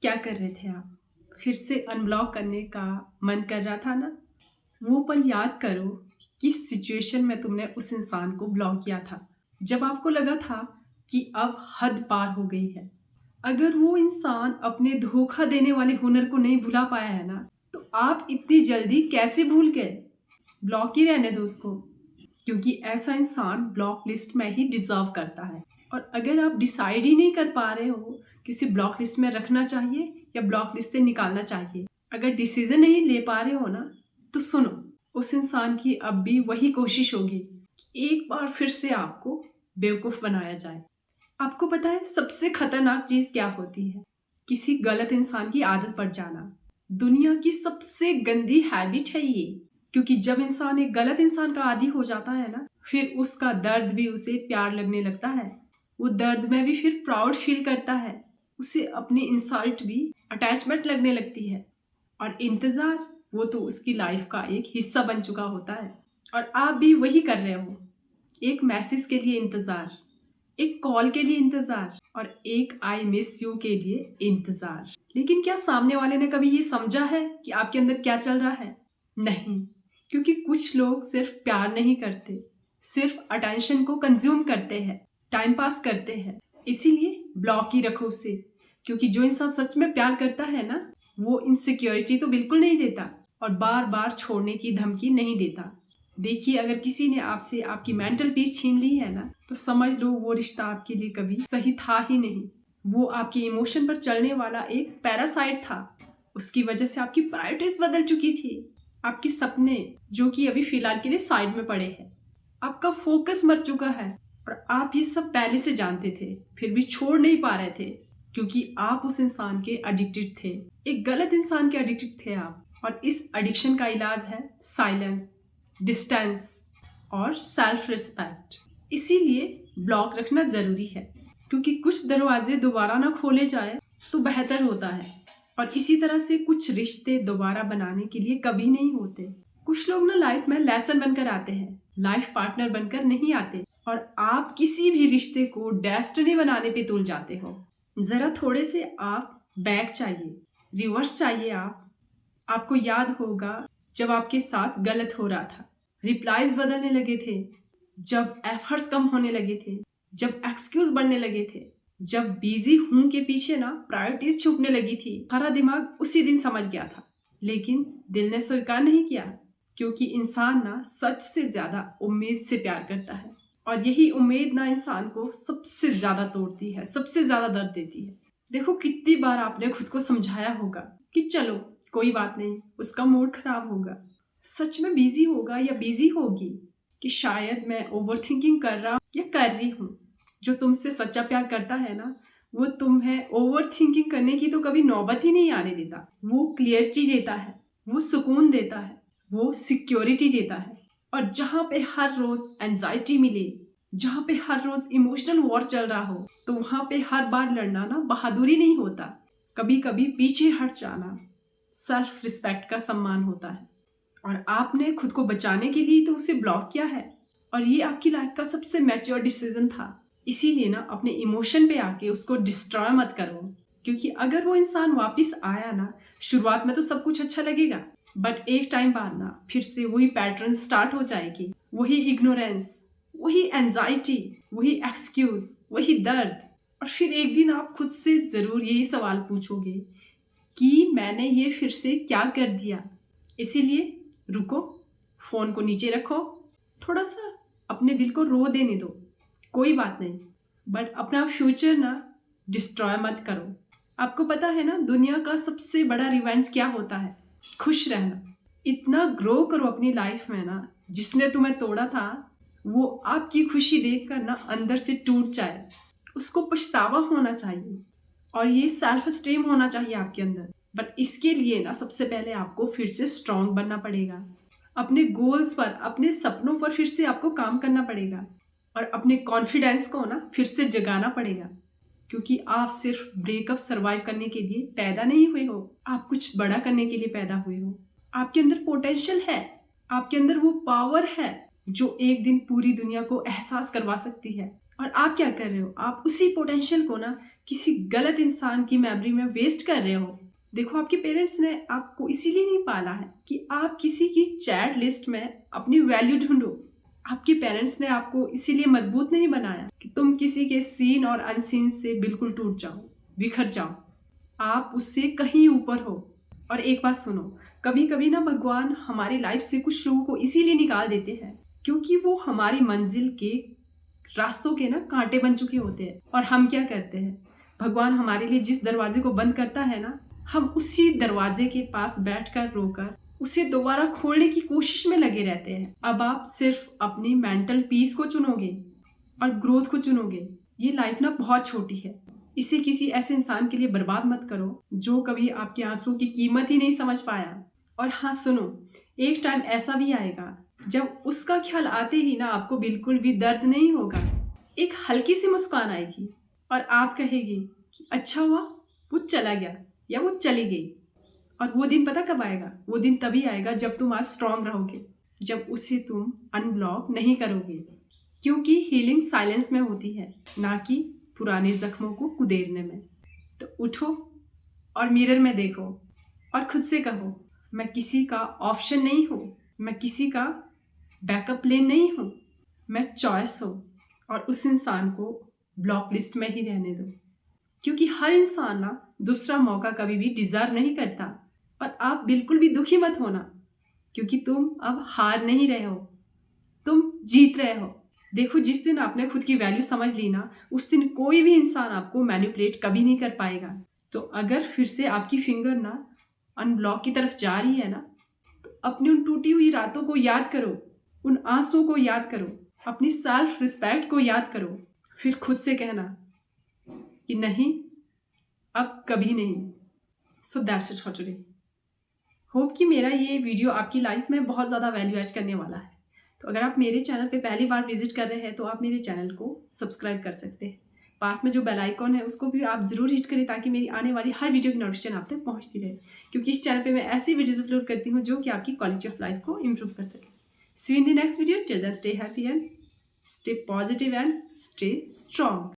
क्या कर रहे थे आप? फिर से अनब्लॉक करने का मन कर रहा था ना? वो पल याद करो, किस सिचुएशन में तुमने उस इंसान को ब्लॉक किया था, जब आपको लगा था कि अब हद पार हो गई है। अगर वो इंसान अपने धोखा देने वाले हुनर को नहीं भुला पाया है ना, तो आप इतनी जल्दी कैसे भूल गए? ब्लॉक ही रहने दो उसको, क्योंकि ऐसा इंसान ब्लॉक लिस्ट में ही डिजर्व करता है। और अगर आप डिसाइड ही नहीं कर पा रहे हो कि उसे ब्लॉक लिस्ट में रखना चाहिए या ब्लॉक लिस्ट से निकालना चाहिए, अगर डिसीजन नहीं ले पा रहे हो ना, तो सुनो, उस इंसान की अब भी वही कोशिश होगी कि एक बार फिर से आपको बेवकूफ़ बनाया जाए। आपको पता है सबसे खतरनाक चीज़ क्या होती है? किसी गलत इंसान की आदत पड़ जाना। दुनिया की सबसे गंदी हैबिट है ये, क्योंकि जब इंसान एक गलत इंसान का आदी हो जाता है ना, फिर उसका दर्द भी उसे प्यार लगने लगता है। वो दर्द में भी फिर प्राउड फील करता है। उसे अपनी इंसल्ट भी अटैचमेंट लगने लगती है। और इंतज़ार, वो तो उसकी लाइफ का एक हिस्सा बन चुका होता है। और आप भी वही कर रहे हो। एक मैसेज के लिए इंतज़ार, एक कॉल के लिए इंतज़ार, और एक आई मिस यू के लिए इंतज़ार। लेकिन क्या सामने वाले ने कभी ये समझा है कि आपके अंदर क्या चल रहा है? नहीं, क्योंकि कुछ लोग सिर्फ प्यार नहीं करते, सिर्फ अटेंशन को कंज्यूम करते हैं, टाइम पास करते हैं। इसीलिए ब्लॉक ही रखो उसे, क्योंकि जो इंसान सच में प्यार करता है ना, वो इनसिक्योरिटी तो बिल्कुल नहीं देता और बार बार छोड़ने की धमकी नहीं देता। देखिए, अगर किसी ने आपसे आपकी मेंटल पीस छीन ली है ना, तो समझ लो वो रिश्ता आपके लिए कभी सही था ही नहीं। वो आपके इमोशन पर चलने वाला एक पैरासाइट था। उसकी वजह से आपकी प्रायोरिटीज बदल चुकी थी। आपके सपने, जो कि अभी फिलहाल के लिए साइड में पड़े हैं, आपका फोकस मर चुका है। और आप ये सब पहले से जानते थे, फिर भी छोड़ नहीं पा रहे थे, क्योंकि आप उस इंसान के एडिक्टेड थे। एक गलत इंसान के एडिक्टेड थे आप। और इस एडिक्शन का इलाज है साइलेंस, डिस्टेंस और सेल्फ रिस्पेक्ट। इसीलिए ब्लॉक रखना ज़रूरी है, क्योंकि कुछ दरवाजे दोबारा ना खोले जाए तो बेहतर होता है। और इसी तरह से कुछ रिश्ते दोबारा बनाने के लिए कभी नहीं होते। कुछ लोग ना लाइफ में लेसन बनकर आते हैं, लाइफ पार्टनर बनकर नहीं आते। और आप किसी भी रिश्ते को डेस्टिनी बनाने पे तुल जाते हो। ज़रा थोड़े से आप बैक चाहिए, रिवर्स चाहिए। आपको याद होगा जब आपके साथ गलत हो रहा था, रिप्लाईज बदलने लगे थे, जब एफर्ट्स कम होने लगे थे, जब एक्सक्यूज बढ़ने लगे थे, जब बिजी हूं के पीछे ना प्रायोरिटीज छुपने लगी थी। हमारा दिमाग उसी दिन समझ गया था, लेकिन दिल ने स्वीकार नहीं किया, क्योंकि इंसान ना सच से ज्यादा उम्मीद से प्यार करता है। और यही उम्मीद ना इंसान को सबसे ज्यादा तोड़ती है, सबसे ज्यादा दर्द देती है। देखो, कितनी बार आपने खुद को समझाया होगा कि चलो कोई बात नहीं, उसका मूड खराब होगा, सच में बिजी होगा या बिजी होगी, कि शायद मैं ओवर थिंकिंग कर रहा या कर रही हूँ। जो तुमसे सच्चा प्यार करता है ना, वो तुम्हें ओवर थिंकिंग करने की तो कभी नौबत ही नहीं आने देता। वो क्लियरिटी देता है, वो सुकून देता है, वो सिक्योरिटी देता है। और जहाँ पे हर रोज एंजाइटी मिले, जहाँ पे हर रोज इमोशनल वॉर चल रहा हो, तो वहाँ पे हर बार लड़ना ना बहादुरी नहीं होता। कभी कभी पीछे हट जाना सेल्फ रिस्पेक्ट का सम्मान होता है। और आपने खुद को बचाने के लिए तो उसे ब्लॉक किया है, और ये आपकी लाइफ का सबसे मैच्योर डिसीजन था। इसीलिए ना अपने इमोशन पे आके उसको डिस्ट्रॉय मत करो, क्योंकि अगर वो इंसान वापस आया ना, शुरुआत में तो सब कुछ अच्छा लगेगा, बट एक टाइम बाद ना फिर से वही पैटर्न स्टार्ट हो जाएगी। वही इग्नोरेंस, वही एंजाइटी, वही एक्सक्यूज, वही दर्द। और फिर एक दिन आप खुद से जरूर यही सवाल पूछोगे कि मैंने ये फिर से क्या कर दिया। इसीलिए रुको, फोन को नीचे रखो, थोड़ा सा अपने दिल को रो देने दो, कोई बात नहीं, बट अपना फ्यूचर ना डिस्ट्रॉय मत करो। आपको पता है ना, दुनिया का सबसे बड़ा रिवेंज क्या होता है? खुश रहना। इतना ग्रो करो अपनी लाइफ में ना, जिसने तुम्हें तोड़ा था वो आपकी खुशी देखकर ना अंदर से टूट जाए। उसको पछतावा होना चाहिए, और ये सेल्फ स्टीम होना चाहिए आपके अंदर। बट इसके लिए ना सबसे पहले आपको फिर से स्ट्रांग बनना पड़ेगा। अपने गोल्स पर, अपने सपनों पर फिर से आपको काम करना पड़ेगा, और अपने कॉन्फिडेंस को ना फिर से जगाना पड़ेगा। क्योंकि आप सिर्फ ब्रेकअप सर्वाइव करने के लिए पैदा नहीं हुए हो, आप कुछ बड़ा करने के लिए पैदा हुए हो। आपके अंदर पोटेंशियल है, आपके अंदर वो पावर है जो एक दिन पूरी दुनिया को एहसास करवा सकती है। और आप क्या कर रहे हो, आप उसी पोटेंशियल को ना किसी गलत इंसान की मेमोरी में वेस्ट कर रहे हो। देखो, आपके पेरेंट्स ने आपको इसीलिए नहीं पाला है कि आप किसी की चैट लिस्ट में अपनी वैल्यू ढूंढो। आपके पेरेंट्स ने आपको इसीलिए मजबूत नहीं बनाया कि तुम किसी के सीन और अनसीन से बिल्कुल टूट जाओ, बिखर जाओ। आप उससे कहीं ऊपर हो। और एक बात सुनो, कभी कभी ना भगवान हमारी लाइफ से कुछ लोगों को इसीलिए निकाल देते हैं क्योंकि वो हमारी मंजिल के रास्तों के ना कांटे बन चुके होते हैं। और हम क्या करते हैं, भगवान हमारे लिए जिस दरवाजे को बंद करता है ना, हम उसी दरवाजे के पास बैठकर रोकर उसे दोबारा खोलने की कोशिश में लगे रहते हैं। अब आप सिर्फ अपनी मेंटल पीस को चुनोगे और ग्रोथ को चुनोगे। ये लाइफ ना बहुत छोटी है, इसे किसी ऐसे इंसान के लिए बर्बाद मत करो जो कभी आपके आंसुओं की कीमत ही नहीं समझ पाया। और हाँ सुनो, एक टाइम ऐसा भी आएगा जब उसका ख्याल आते ही ना आपको बिल्कुल भी दर्द नहीं होगा। एक हल्की सी मुस्कान आएगी और आप कहेगी कि अच्छा हुआ वो चला गया या वो चली गई। और वो दिन पता कब आएगा? वो दिन तभी आएगा जब तुम आज स्ट्रांग रहोगे, जब उसे तुम अनब्लॉक नहीं करोगे। क्योंकि हीलिंग साइलेंस में होती है, ना कि पुराने जख्मों को कुदेरने में। तो उठो और मिरर में देखो और खुद से कहो, मैं किसी का ऑप्शन नहीं हूँ, मैं किसी का बैकअप प्लान नहीं हूँ, मैं चॉइस हूँ। और उस इंसान को ब्लॉक लिस्ट में ही रहने दो, क्योंकि हर इंसान ना दूसरा मौका कभी भी डिजर्व नहीं करता। और आप बिल्कुल भी दुखी मत होना, क्योंकि तुम अब हार नहीं रहे हो, तुम जीत रहे हो। देखो, जिस दिन आपने खुद की वैल्यू समझ ली ना, उस दिन कोई भी इंसान आपको मैनिपुलेट कभी नहीं कर पाएगा। तो अगर फिर से आपकी फिंगर ना अनब्लॉक की तरफ जा रही है ना, तो अपनी उन टूटी हुई रातों को याद करो, उन आंसुओं को याद करो, अपनी सेल्फ रिस्पेक्ट को याद करो। फिर खुद से कहना कि नहीं, अब कभी नहीं। So that's it for today. Hope कि मेरा ये वीडियो आपकी लाइफ में बहुत ज़्यादा वैल्यू ऐड करने वाला है। तो अगर आप मेरे चैनल पे पहली बार विजिट कर रहे हैं तो आप मेरे चैनल को सब्सक्राइब कर सकते हैं। पास में जो बेल आइकॉन है उसको भी आप ज़रूर हिट करें, ताकि मेरी आने वाली हर वीडियो की नोटिफिकेशन आप तक पहुँचती रहे। क्योंकि इस चैनल पे मैं ऐसी वीडियोज़ अपलोड करती हूँ जो कि आपकी क्वालिटी ऑफ लाइफ को इम्प्रूव कर सके। See you in the next video. Till then stay happy and stay positive and stay strong.